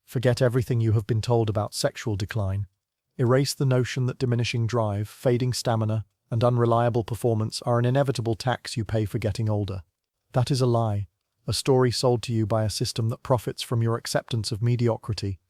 Forget everything you have been told about sexual decline. Erase the notion that diminishing drive, fading stamina, and unreliable performance are an inevitable tax you pay for getting older. That is a lie, a story sold to you by a system that profits from your acceptance of mediocrity.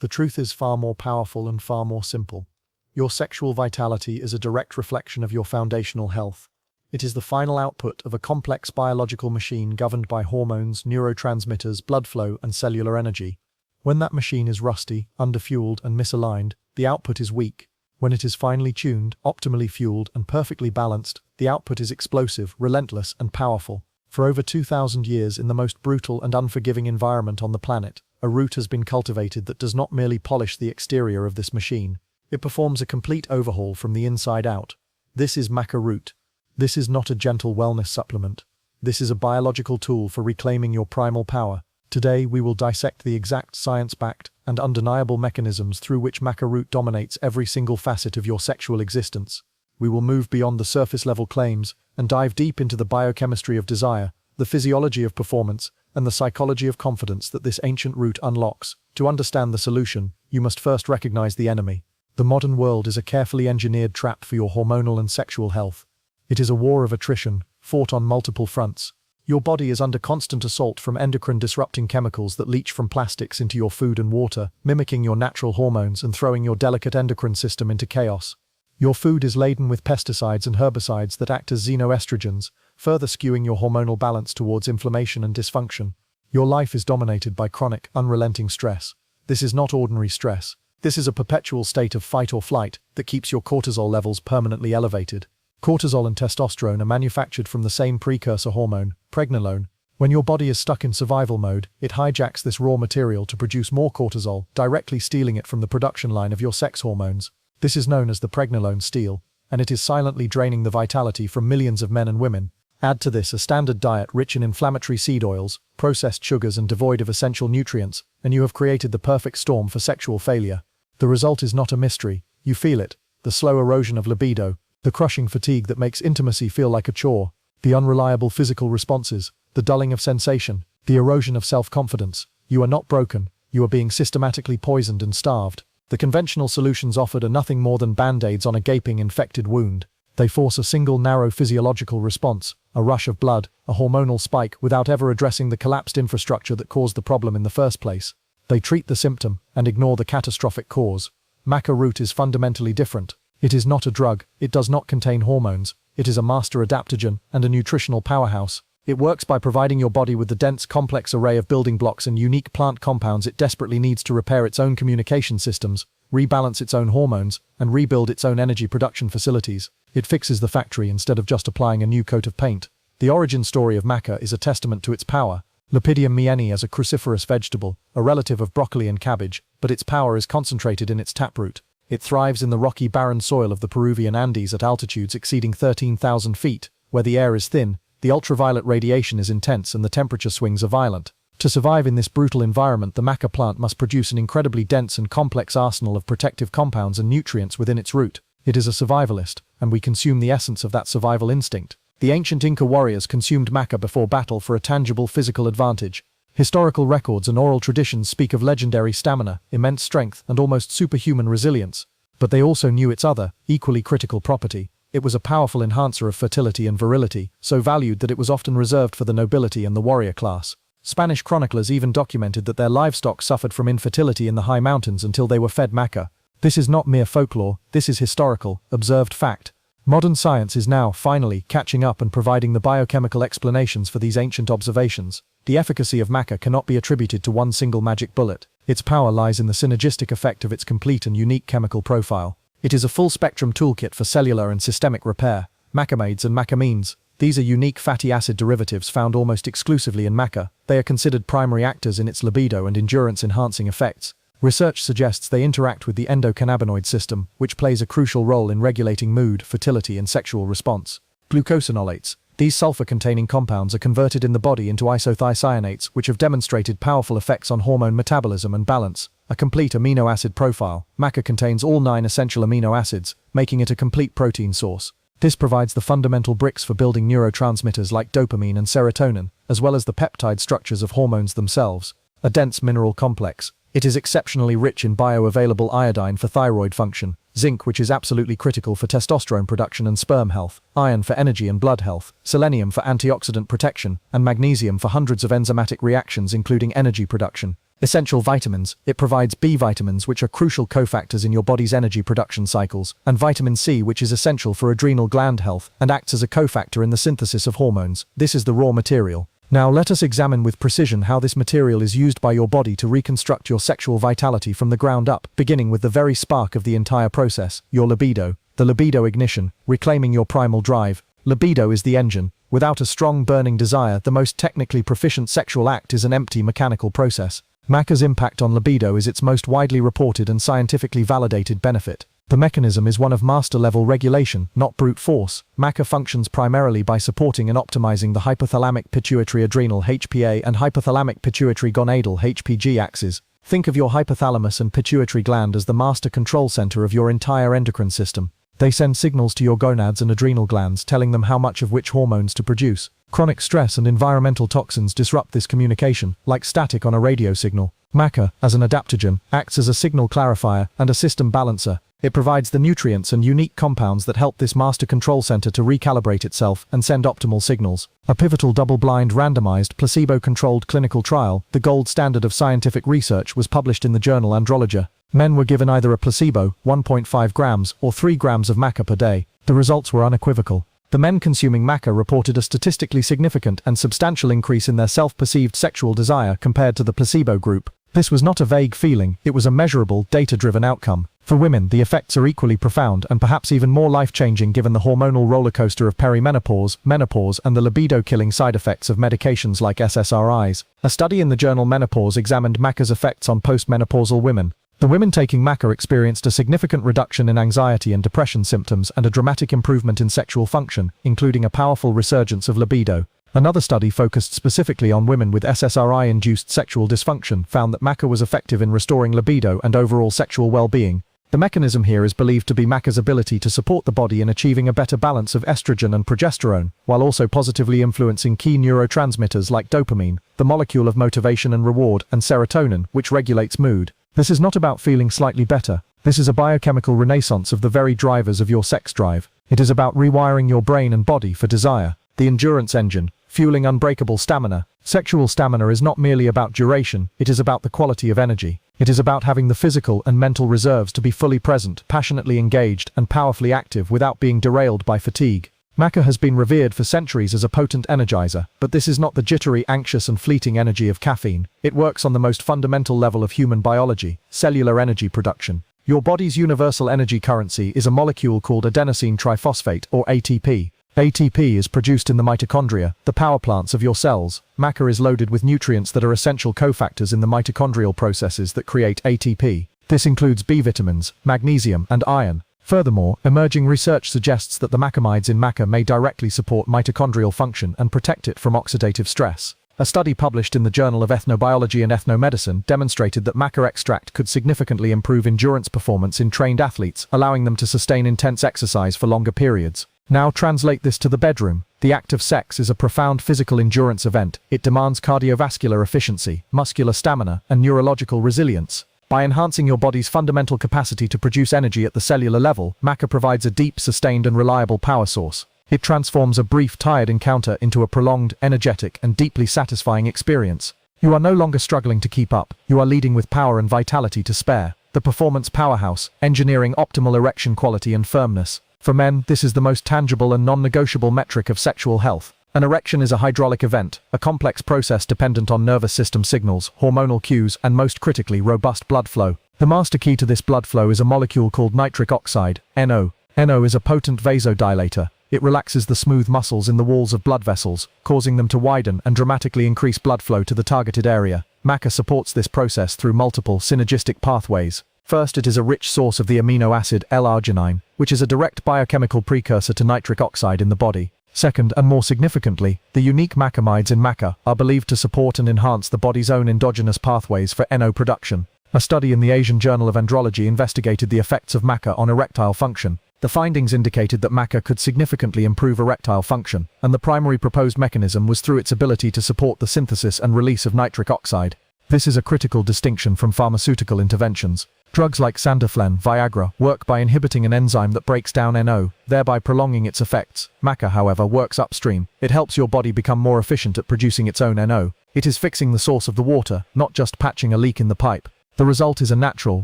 The truth is far more powerful and far more simple. Your sexual vitality is a direct reflection of your foundational health. It is the final output of a complex biological machine governed by hormones, neurotransmitters, blood flow, and cellular energy. When that machine is rusty, underfueled, and misaligned, the output is weak. When it is finely tuned, optimally fueled, and perfectly balanced, the output is explosive, relentless, and powerful. For over 2,000 years, in the most brutal and unforgiving environment on the planet, a root has been cultivated that does not merely polish the exterior of this machine. It performs a complete overhaul from the inside out. This is Maca Root. This is not a gentle wellness supplement. This is a biological tool for reclaiming your primal power. Today, we will dissect the exact science-backed and undeniable mechanisms through which Maca Root dominates every single facet of your sexual existence. We will move beyond the surface-level claims and dive deep into the biochemistry of desire, the physiology of performance, and the psychology of confidence that this ancient root unlocks. To understand the solution, you must first recognize the enemy. The modern world is a carefully engineered trap for your hormonal and sexual health. It is a war of attrition, fought on multiple fronts. Your body is under constant assault from endocrine-disrupting chemicals that leach from plastics into your food and water, mimicking your natural hormones and throwing your delicate endocrine system into chaos. Your food is laden with pesticides and herbicides that act as xenoestrogens, further skewing your hormonal balance towards inflammation and dysfunction. Your life is dominated by chronic, unrelenting stress. This is not ordinary stress. This is a perpetual state of fight or flight that keeps your cortisol levels permanently elevated. Cortisol and testosterone are manufactured from the same precursor hormone, pregnenolone. When your body is stuck in survival mode, it hijacks this raw material to produce more cortisol, directly stealing it from the production line of your sex hormones. This is known as the pregnenolone steal, and it is silently draining the vitality from millions of men and women. Add to this a standard diet rich in inflammatory seed oils, processed sugars, and devoid of essential nutrients, and you have created the perfect storm for sexual failure. The result is not a mystery. You feel it. The slow erosion of libido, the crushing fatigue that makes intimacy feel like a chore, the unreliable physical responses, the dulling of sensation, the erosion of self-confidence. You are not broken. You are being systematically poisoned and starved. The conventional solutions offered are nothing more than band-aids on a gaping infected wound. They force a single narrow physiological response, a rush of blood, a hormonal spike, without ever addressing the collapsed infrastructure that caused the problem in the first place. They treat the symptom and ignore the catastrophic cause. Maca Root is fundamentally different. It is not a drug, it does not contain hormones, it is a master adaptogen and a nutritional powerhouse. It works by providing your body with the dense, complex array of building blocks and unique plant compounds it desperately needs to repair its own communication systems, rebalance its own hormones, and rebuild its own energy production facilities. It fixes the factory instead of just applying a new coat of paint. The origin story of maca is a testament to its power. Lepidium mieni is a cruciferous vegetable, a relative of broccoli and cabbage, but its power is concentrated in its taproot. It thrives in the rocky, barren soil of the Peruvian Andes at altitudes exceeding 13,000 feet, where the air is thin, the ultraviolet radiation is intense, and the temperature swings are violent. To survive in this brutal environment, the maca plant must produce an incredibly dense and complex arsenal of protective compounds and nutrients within its root. It is a survivalist, and we consume the essence of that survival instinct. The ancient Inca warriors consumed maca before battle for a tangible physical advantage. Historical records and oral traditions speak of legendary stamina, immense strength, and almost superhuman resilience. But they also knew its other, equally critical property. It was a powerful enhancer of fertility and virility, so valued that it was often reserved for the nobility and the warrior class. Spanish chroniclers even documented that their livestock suffered from infertility in the high mountains until they were fed maca. This is not mere folklore, this is historical, observed fact. Modern science is now, finally, catching up and providing the biochemical explanations for these ancient observations. The efficacy of maca cannot be attributed to one single magic bullet. Its power lies in the synergistic effect of its complete and unique chemical profile. It is a full-spectrum toolkit for cellular and systemic repair. Macamaids and macamines. These are unique fatty acid derivatives found almost exclusively in maca. They are considered primary actors in its libido and endurance-enhancing effects. Research suggests they interact with the endocannabinoid system, which plays a crucial role in regulating mood, fertility, and sexual response. Glucosinolates. These sulfur-containing compounds are converted in the body into isothiocyanates, which have demonstrated powerful effects on hormone metabolism and balance. A complete amino acid profile. Maca contains all 9 essential amino acids, making it a complete protein source. This provides the fundamental bricks for building neurotransmitters like dopamine and serotonin, as well as the peptide structures of hormones themselves. A dense mineral complex. It is exceptionally rich in bioavailable iodine for thyroid function, zinc, which is absolutely critical for testosterone production and sperm health, iron for energy and blood health, selenium for antioxidant protection, and magnesium for hundreds of enzymatic reactions including energy production. Essential vitamins. It provides B vitamins, which are crucial cofactors in your body's energy production cycles, and vitamin C, which is essential for adrenal gland health and acts as a cofactor in the synthesis of hormones. This is the raw material. Now let us examine with precision how this material is used by your body to reconstruct your sexual vitality from the ground up, beginning with the very spark of the entire process, your libido. The libido ignition, reclaiming your primal drive. Libido is the engine. Without a strong burning desire, the most technically proficient sexual act is an empty mechanical process. Maca's impact on libido is its most widely reported and scientifically validated benefit. The mechanism is one of master-level regulation, not brute force. Maca functions primarily by supporting and optimizing the hypothalamic pituitary adrenal HPA and hypothalamic pituitary gonadal HPG axes. Think of your hypothalamus and pituitary gland as the master control center of your entire endocrine system. They send signals to your gonads and adrenal glands telling them how much of which hormones to produce. Chronic stress and environmental toxins disrupt this communication, like static on a radio signal. Maca, as an adaptogen, acts as a signal clarifier and a system balancer. It provides the nutrients and unique compounds that help this master control center to recalibrate itself and send optimal signals. A pivotal double-blind randomized placebo-controlled clinical trial, the gold standard of scientific research, was published in the journal Andrology. Men were given either a placebo, 1.5 grams, or 3 grams of maca per day. The results were unequivocal. The men consuming maca reported a statistically significant and substantial increase in their self-perceived sexual desire compared to the placebo group. This was not a vague feeling, it was a measurable, data-driven outcome. For women, the effects are equally profound and perhaps even more life-changing given the hormonal rollercoaster of perimenopause, menopause, and the libido-killing side effects of medications like SSRIs. A study in the journal Menopause examined maca's effects on postmenopausal women. The women taking maca experienced a significant reduction in anxiety and depression symptoms and a dramatic improvement in sexual function, including a powerful resurgence of libido. Another study focused specifically on women with SSRI-induced sexual dysfunction found that maca was effective in restoring libido and overall sexual well-being. The mechanism here is believed to be maca's ability to support the body in achieving a better balance of estrogen and progesterone, while also positively influencing key neurotransmitters like dopamine, the molecule of motivation and reward, and serotonin, which regulates mood. This is not about feeling slightly better. This is a biochemical renaissance of the very drivers of your sex drive. It is about rewiring your brain and body for desire. The endurance engine, fueling unbreakable stamina. Sexual stamina is not merely about duration, it is about the quality of energy. It is about having the physical and mental reserves to be fully present, passionately engaged, and powerfully active without being derailed by fatigue. Maca has been revered for centuries as a potent energizer, but this is not the jittery, anxious, and fleeting energy of caffeine. It works on the most fundamental level of human biology, cellular energy production. Your body's universal energy currency is a molecule called adenosine triphosphate, or ATP. ATP is produced in the mitochondria, the power plants of your cells. Maca is loaded with nutrients that are essential cofactors in the mitochondrial processes that create ATP. This includes B vitamins, magnesium, and iron. Furthermore, emerging research suggests that the macamides in maca may directly support mitochondrial function and protect it from oxidative stress. A study published in the Journal of Ethnobiology and Ethnomedicine demonstrated that maca extract could significantly improve endurance performance in trained athletes, allowing them to sustain intense exercise for longer periods. Now translate this to the bedroom. The act of sex is a profound physical endurance event. It demands cardiovascular efficiency, muscular stamina, and neurological resilience. By enhancing your body's fundamental capacity to produce energy at the cellular level, maca provides a deep, sustained, and reliable power source. It transforms a brief, tired encounter into a prolonged, energetic, and deeply satisfying experience. You are no longer struggling to keep up. You are leading with power and vitality to spare. The performance powerhouse, engineering optimal erection quality and firmness. For men, this is the most tangible and non-negotiable metric of sexual health. An erection is a hydraulic event, a complex process dependent on nervous system signals, hormonal cues, and most critically, robust blood flow. The master key to this blood flow is a molecule called nitric oxide, NO. NO is a potent vasodilator. It relaxes the smooth muscles in the walls of blood vessels, causing them to widen and dramatically increase blood flow to the targeted area. Maca supports this process through multiple synergistic pathways. First, it is a rich source of the amino acid L-arginine, which is a direct biochemical precursor to nitric oxide in the body. Second, and more significantly, the unique macamides in maca are believed to support and enhance the body's own endogenous pathways for NO production. A study in the Asian Journal of Andrology investigated the effects of maca on erectile function. The findings indicated that maca could significantly improve erectile function, and the primary proposed mechanism was through its ability to support the synthesis and release of nitric oxide. This is a critical distinction from pharmaceutical interventions. Drugs like Sandoflen, Viagra, work by inhibiting an enzyme that breaks down NO, thereby prolonging its effects. Maca, however, works upstream. It helps your body become more efficient at producing its own NO. It is fixing the source of the water, not just patching a leak in the pipe. The result is a natural,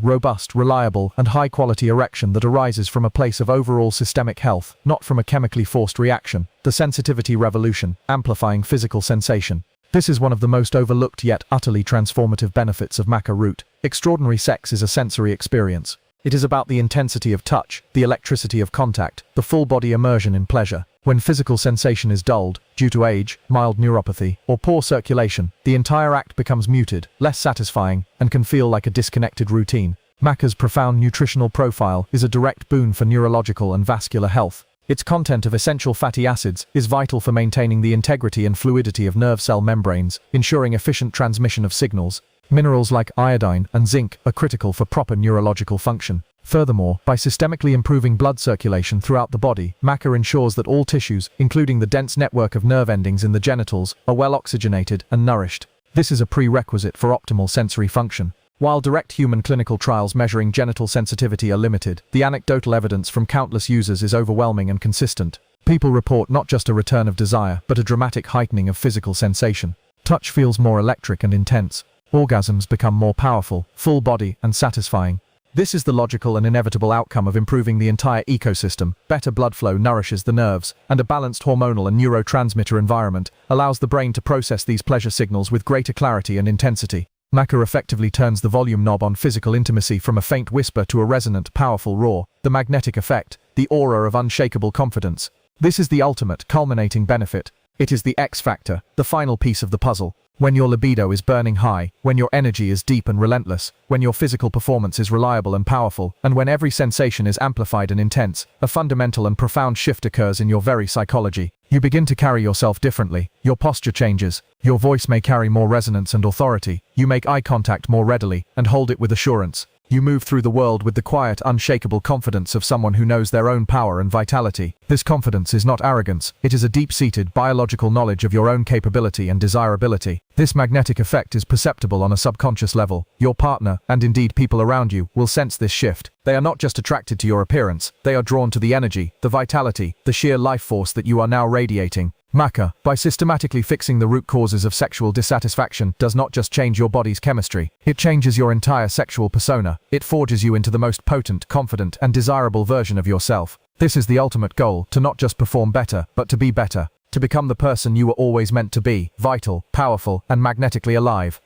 robust, reliable, and high-quality erection that arises from a place of overall systemic health, not from a chemically forced reaction. The sensitivity revolution, amplifying physical sensation. This is one of the most overlooked yet utterly transformative benefits of Maca Root. Extraordinary sex is a sensory experience. It is about the intensity of touch, the electricity of contact, the full-body immersion in pleasure. When physical sensation is dulled, due to age, mild neuropathy, or poor circulation, the entire act becomes muted, less satisfying, and can feel like a disconnected routine. Maca's profound nutritional profile is a direct boon for neurological and vascular health. Its content of essential fatty acids is vital for maintaining the integrity and fluidity of nerve cell membranes, ensuring efficient transmission of signals. Minerals like iodine and zinc are critical for proper neurological function. Furthermore, by systemically improving blood circulation throughout the body, Maca ensures that all tissues, including the dense network of nerve endings in the genitals, are well oxygenated and nourished. This is a prerequisite for optimal sensory function. While direct human clinical trials measuring genital sensitivity are limited, the anecdotal evidence from countless users is overwhelming and consistent. People report not just a return of desire, but a dramatic heightening of physical sensation. Touch feels more electric and intense. Orgasms become more powerful, full body, and satisfying. This is the logical and inevitable outcome of improving the entire ecosystem. Better blood flow nourishes the nerves, and a balanced hormonal and neurotransmitter environment allows the brain to process these pleasure signals with greater clarity and intensity. Maca effectively turns the volume knob on physical intimacy from a faint whisper to a resonant, powerful roar. The magnetic effect, the aura of unshakable confidence. This is the ultimate, culminating benefit. It is the X factor, the final piece of the puzzle. When your libido is burning high, when your energy is deep and relentless, when your physical performance is reliable and powerful, and when every sensation is amplified and intense, a fundamental and profound shift occurs in your very psychology. You begin to carry yourself differently. Your posture changes. Your voice may carry more resonance and authority. You make eye contact more readily, and hold it with assurance. You move through the world with the quiet, unshakable confidence of someone who knows their own power and vitality. This confidence is not arrogance, it is a deep-seated, biological knowledge of your own capability and desirability. This magnetic effect is perceptible on a subconscious level. Your partner, and indeed people around you, will sense this shift. They are not just attracted to your appearance, they are drawn to the energy, the vitality, the sheer life force that you are now radiating. Maca, by systematically fixing the root causes of sexual dissatisfaction, does not just change your body's chemistry, it changes your entire sexual persona. It forges you into the most potent, confident, and desirable version of yourself. This is the ultimate goal, to not just perform better, but to be better. To become the person you were always meant to be, vital, powerful, and magnetically alive.